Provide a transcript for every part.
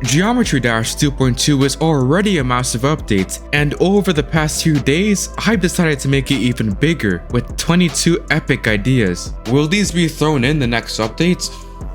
Geometry Dash 2.2 is already a massive update, and over the past few days, I've decided to make it even bigger with 22 epic ideas. Will these be thrown in the next update?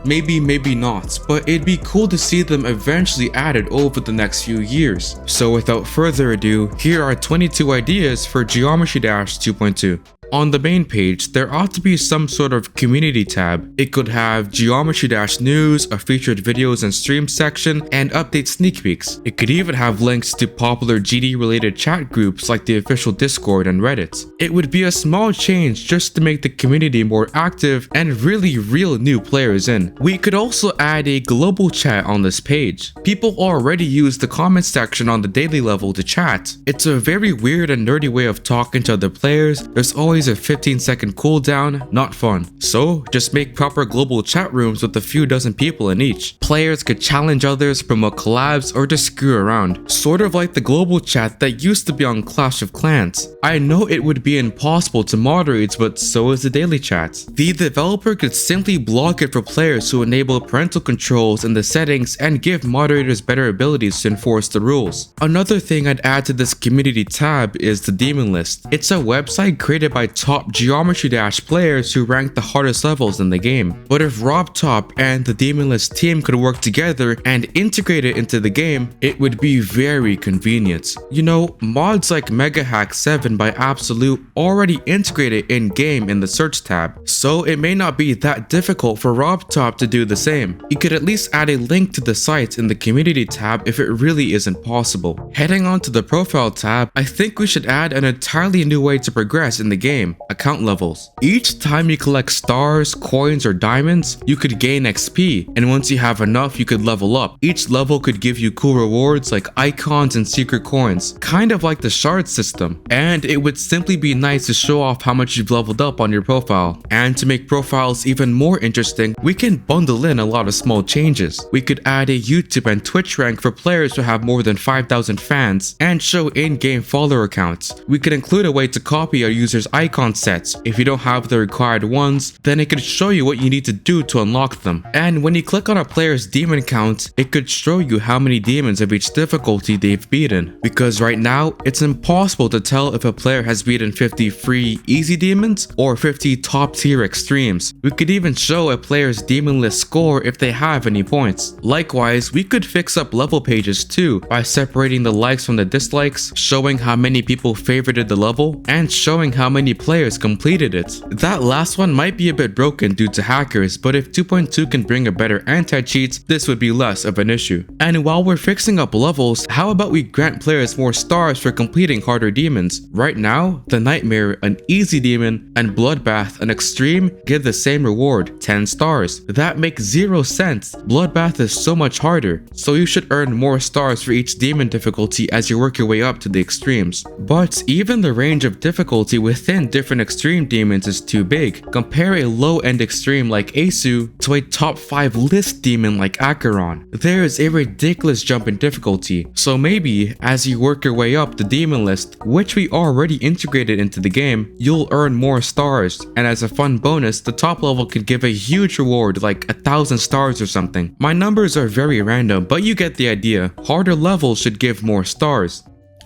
Maybe, maybe not, but it'd be cool to see them eventually added over the next few years. So without further ado, here are 22 ideas for Geometry Dash 2.2. On the main page, there ought to be some sort of community tab. It could have Geometry Dash news, a featured videos and streams section, and update sneak peeks. It could even have links to popular GD related chat groups like the official Discord and Reddit. It would be a small change just to make the community more active and really reel new players in. We could also add a global chat on this page. People already use the comment section on the daily level to chat. It's a very weird and nerdy way of talking to other players. There's always a 15-second cooldown, not fun. So just make proper global chat rooms with a few dozen people in each. Players could challenge others, promote collabs, or just screw around. Sort of like the global chat that used to be on Clash of Clans. I know it would be impossible to moderate, but so is the daily chat. The developer could simply block it for players who enable parental controls in the settings and give moderators better abilities to enforce the rules. Another thing I'd add to this community tab is the Demon List. It's a website created by top Geometry Dash players who rank the hardest levels in the game. But if RobTop and the Demon List team could work together and integrate it into the game, it would be very convenient. You know, mods like Mega Hack 7 by Absolute already integrate it in-game in the search tab, so it may not be that difficult for RobTop to do the same. You could at least add a link to the site in the community tab if it really isn't possible. Heading on to the profile tab, I think we should add an entirely new way to progress in the game. Account levels. Each time you collect stars, coins, or diamonds, you could gain XP, and once you have enough, you could level up. Each level could give you cool rewards like icons and secret coins, kind of like the shard system. And it would simply be nice to show off how much you've leveled up on your profile. And to make profiles even more interesting, we can bundle in a lot of small changes. We could add a YouTube and Twitch rank for players who have more than 5,000 fans, and show in-game follower counts. We could include a way to copy a user's icon sets. If you don't have the required ones, then it could show you what you need to do to unlock them. And when you click on a player's demon count, it could show you how many demons of each difficulty they've beaten. Because right now, it's impossible to tell if a player has beaten 50 free easy demons or 50 top tier extremes. We could even show a player's demon list score if they have any points. Likewise, we could fix up level pages too by separating the likes from the dislikes, showing how many people favorited the level, and showing how many players completed it. That last one might be a bit broken due to hackers, but if 2.2 can bring a better anti-cheat, this would be less of an issue. And while we're fixing up levels, how about we grant players more stars for completing harder demons? Right now, the Nightmare, an easy demon, and Bloodbath, an extreme, give the same reward, 10 stars. That makes 0 sense. Bloodbath is so much harder, so you should earn more stars for each demon difficulty as you work your way up to the extremes. But even the range of difficulty within different extreme demons is too big. Compare a low-end extreme like Asu to a top 5 list demon like Acheron. There is a ridiculous jump in difficulty, so maybe as you work your way up the demon list, which we already integrated into the game, you'll earn more stars, and as a fun bonus, the top level could give a huge reward like 1,000 stars or something. My numbers are very random, but you get the idea. Harder levels should give more stars.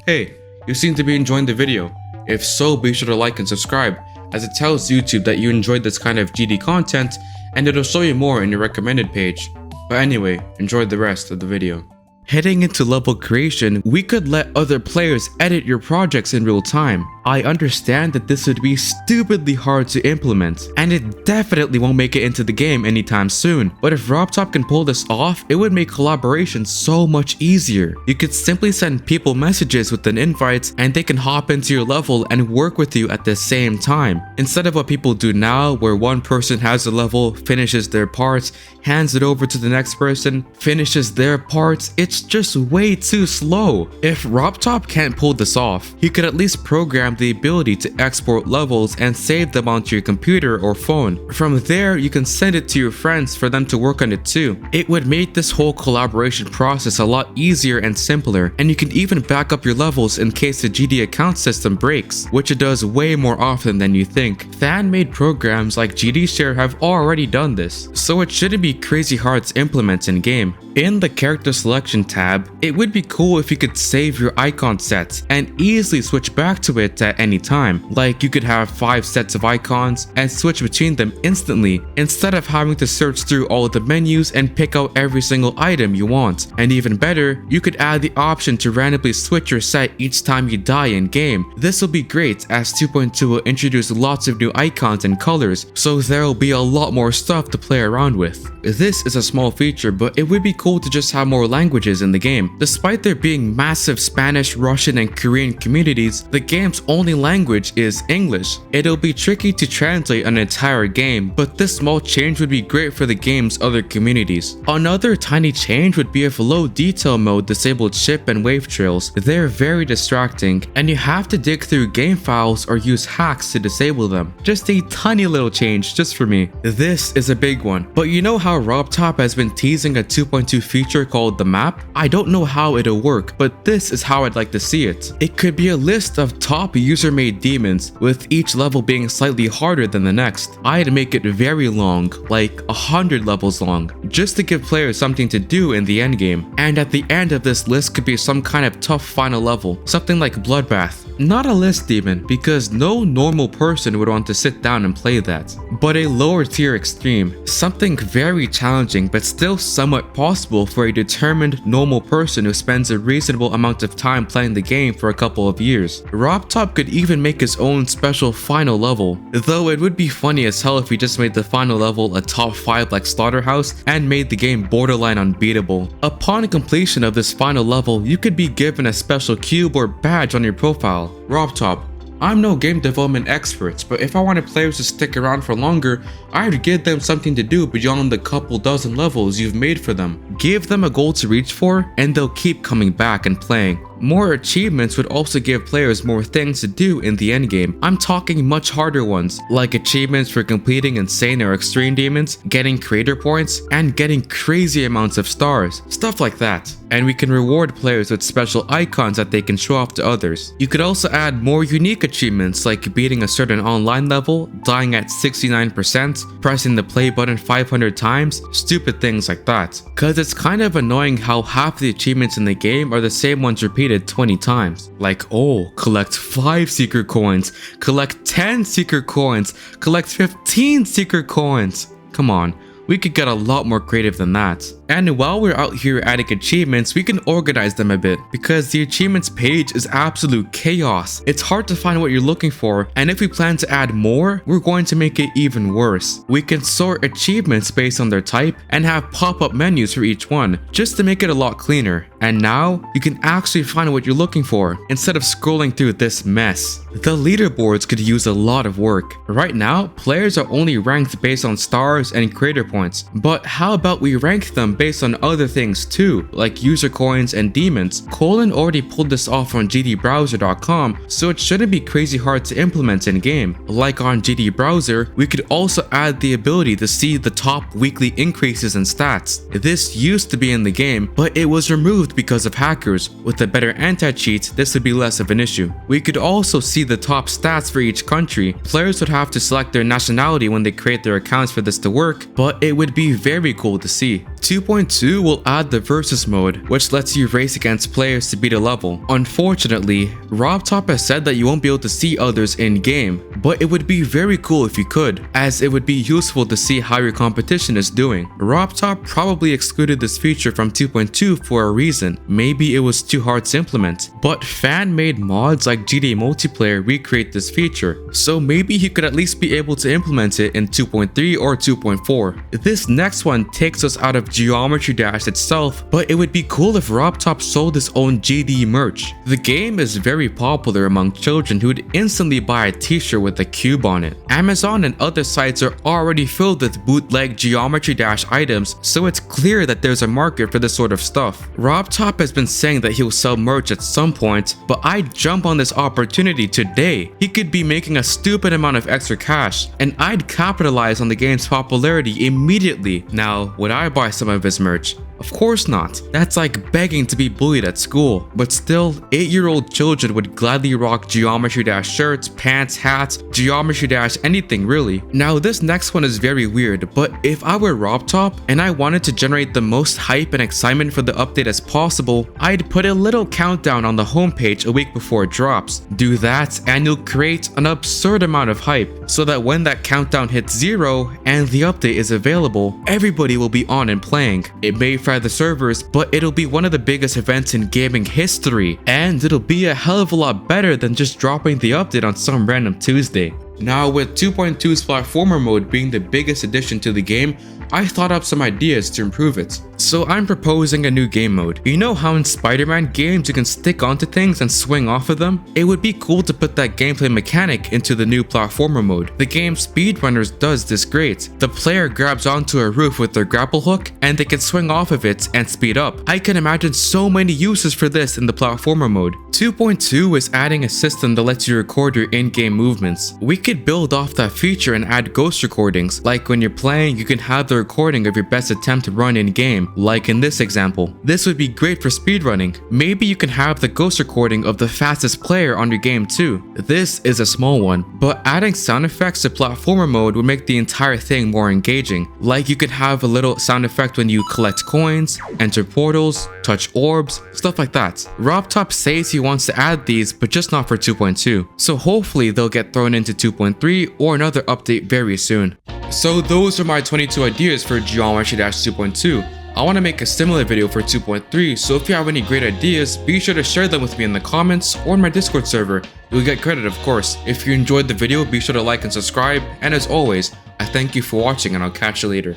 Hey, you seem to be enjoying the video. If so, be sure to like and subscribe, as it tells YouTube that you enjoyed this kind of GD content, and it'll show you more in your recommended page. But anyway, enjoy the rest of the video. Heading into level creation, we could let other players edit your projects in real time. I understand that this would be stupidly hard to implement, and it definitely won't make it into the game anytime soon. But if RobTop can pull this off, it would make collaboration so much easier. You could simply send people messages with an invite, and they can hop into your level and work with you at the same time. Instead of what people do now, where one person has a level, finishes their part, hands it over to the next person, finishes their part, it's just way too slow. If RobTop can't pull this off, he could at least program the ability to export levels and save them onto your computer or phone. From there, you can send it to your friends for them to work on it too. It would make this whole collaboration process a lot easier and simpler, and you can even back up your levels in case the GD account system breaks, which it does way more often than you think. Fan-made programs like GD Share have already done this, so it shouldn't be crazy hard to implement in game. In the character selection tab, it would be cool if you could save your icon sets and easily switch back to it at any time. Like, you could have 5 sets of icons and switch between them instantly instead of having to search through all of the menus and pick out every single item you want. And even better, you could add the option to randomly switch your set each time you die in game. This will be great as 2.2 will introduce lots of new icons and colors, so there will be a lot more stuff to play around with. This is a small feature, but it would be cool to just have more languages in the game. Despite there being massive Spanish, Russian, and Korean communities, the game's only language is English. It'll be tricky to translate an entire game, but this small change would be great for the game's other communities. Another tiny change would be if low detail mode disabled ship and wave trails. They're very distracting, and you have to dig through game files or use hacks to disable them. Just a tiny little change just for me. This is a big one, but you know how RobTop has been teasing a 2.2 feature called the map? I don't know how it'll work, but this is how I'd like to see it. It could be a list of top user-made demons, with each level being slightly harder than the next. I'd make it very long, like 100 levels long, just to give players something to do in the endgame. And at the end of this list could be some kind of tough final level, something like Bloodbath. Not a list demon, because no normal person would want to sit down and play that, but a lower tier extreme, something very challenging but still somewhat possible for a determined normal person who spends a reasonable amount of time playing the game for a couple of years. RobTop could even make his own special final level, though it would be funny as hell if he just made the final level a top 5 like Slaughterhouse and made the game borderline unbeatable. Upon completion of this final level, you could be given a special cube or badge on your profile. RobTop: I'm no game development expert, but if I wanted players to stick around for longer, I'd give them something to do beyond the couple dozen levels you've made for them. Give them a goal to reach for, and they'll keep coming back and playing. More achievements would also give players more things to do in the endgame. I'm talking much harder ones, like achievements for completing insane or extreme demons, getting creator points, and getting crazy amounts of stars, stuff like that. And we can reward players with special icons that they can show off to others. You could also add more unique achievements like beating a certain online level, dying at 69%, pressing the play button 500 times, stupid things like that. Cause it's kind of annoying how half the achievements in the game are the same ones repeated 20 times. Like, oh, collect 5 secret coins, collect 10 secret coins, collect 15 secret coins. Come on, we could get a lot more creative than that. And while we're out here adding achievements, we can organize them a bit, because the achievements page is absolute chaos. It's hard to find what you're looking for, and if we plan to add more, we're going to make it even worse. We can sort achievements based on their type and have pop-up menus for each one, just to make it a lot cleaner. And now, you can actually find what you're looking for, instead of scrolling through this mess. The leaderboards could use a lot of work. Right now, players are only ranked based on stars and creator points, but how about we rank them based on other things too, like user coins and demons? Colin already pulled this off on gdbrowser.com, so it shouldn't be crazy hard to implement in game. Like on GD Browser, we could also add the ability to see the top weekly increases in stats. This used to be in the game, but it was removed because of hackers. With a better anti-cheat, this would be less of an issue. We could also see the top stats for each country. Players would have to select their nationality when they create their accounts for this to work, but it would be very cool to see. 2.2 will add the versus mode, which lets you race against players to beat a level. Unfortunately, RobTop has said that you won't be able to see others in-game, but it would be very cool if you could, as it would be useful to see how your competition is doing. RobTop probably excluded this feature from 2.2 for a reason. Maybe it was too hard to implement, but fan-made mods like GD Multiplayer recreate this feature, so maybe he could at least be able to implement it in 2.3 or 2.4. This next one takes us out of Geometry Dash itself, but it would be cool if RobTop sold his own GD merch. The game is very popular among children who would instantly buy a t-shirt with a cube on it. Amazon and other sites are already filled with bootleg Geometry Dash items, so it's clear that there's a market for this sort of stuff. RobTop has been saying that he'll sell merch at some point, but I'd jump on this opportunity today. He could be making a stupid amount of extra cash, and I'd capitalize on the game's popularity immediately. Now, would I buy some of his merch. Of course not. That's like begging to be bullied at school. But still, 8-year-old children would gladly rock Geometry Dash shirts, pants, hats, Geometry Dash anything really. Now this next one is very weird, but if I were RobTop and I wanted to generate the most hype and excitement for the update as possible, I'd put a little countdown on the homepage a week before it drops. Do that and you'll create an absurd amount of hype, so that when that countdown hits 0 and the update is available, everybody will be on and playing. It may fry the servers, but it'll be one of the biggest events in gaming history, and it'll be a hell of a lot better than just dropping the update on some random Tuesday. Now with 2.2's platformer mode being the biggest addition to the game, I thought up some ideas to improve it. So I'm proposing a new game mode. You know how in Spider-Man games you can stick onto things and swing off of them? It would be cool to put that gameplay mechanic into the new platformer mode. The game Speedrunners does this great. The player grabs onto a roof with their grapple hook and they can swing off of it and speed up. I can imagine so many uses for this in the platformer mode. 2.2 is adding a system that lets you record your in-game movements. We could build off that feature and add ghost recordings, like when you're playing you can have the recording of your best attempt to run in-game, like in this example. This would be great for speedrunning. Maybe you can have the ghost recording of the fastest player on your game too. This is a small one, but adding sound effects to platformer mode would make the entire thing more engaging. Like you could have a little sound effect when you collect coins, enter portals, touch orbs, stuff like that. RobTop says he wants to add these, but just not for 2.2. So hopefully they'll get thrown into 2.3 or another update very soon. So those are my 22 ideas for Geometry Dash 2.2. I want to make a similar video for 2.3, so if you have any great ideas, be sure to share them with me in the comments or in my Discord server. You'll get credit of course. If you enjoyed the video, be sure to like and subscribe, and as always, I thank you for watching and I'll catch you later.